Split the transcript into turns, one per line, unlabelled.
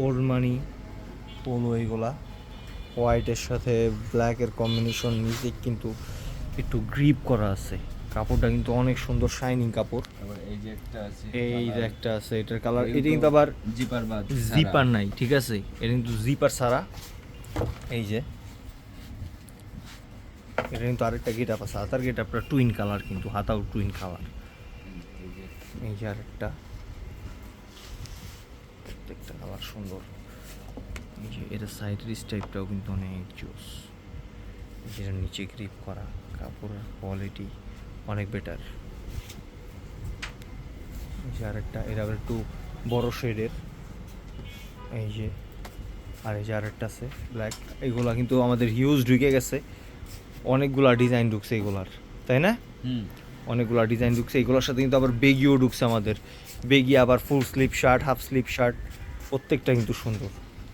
Old মানি polo, এইগুলা হোয়াইটের সাথে ব্ল্যাকের কম্বিনেশন, নিচে কিন্তু একটু গ্রিপ করা আছে। কাপড়টা কিন্তু অনেক সুন্দর শাইনিং কাপড়।
আবার এই যে একটা আছে,
এই যে
কালার।
একটা আছে, এটার কালার,
এটা
এটা কিন্তু আবার
জিপার বা
জিপার নাই, ঠিক আছে, এটা কিন্তু জিপার ছাড়া। এই যে এটা কিন্তু আরেকটা গেট আপ আছে, হাতার গেট আপটা টুইন কালার, কিন্তু হাতাও টুইন কালার। এই যে আরেকটা, প্রত্যেকটা কালার সুন্দর। এই যে এটা সাইডের স্টাইপটাও কিন্তু অনেক জোস। যেটা নিচে গ্রিপ করা, কাপড়ের কোয়ালিটি অনেক বেটার। এই যে আরেকটা, এটা আবার একটু বড় শেডের। এই যে আর এই যে আরেকটা আছে ব্ল্যাক। এইগুলা কিন্তু আমাদের হিউজ ঢুকে গেছে, অনেকগুলা ডিজাইন ঢুকছে এগুলার, তাই না? অনেকগুলা ডিজাইন ঢুকছে এগুলোর সাথে, কিন্তু আবার বেগিও ঢুকছে আমাদের। বেগি আবার full sleeve shirt, half sleeve shirt, প্রত্যেকটা কিন্তু সুন্দর।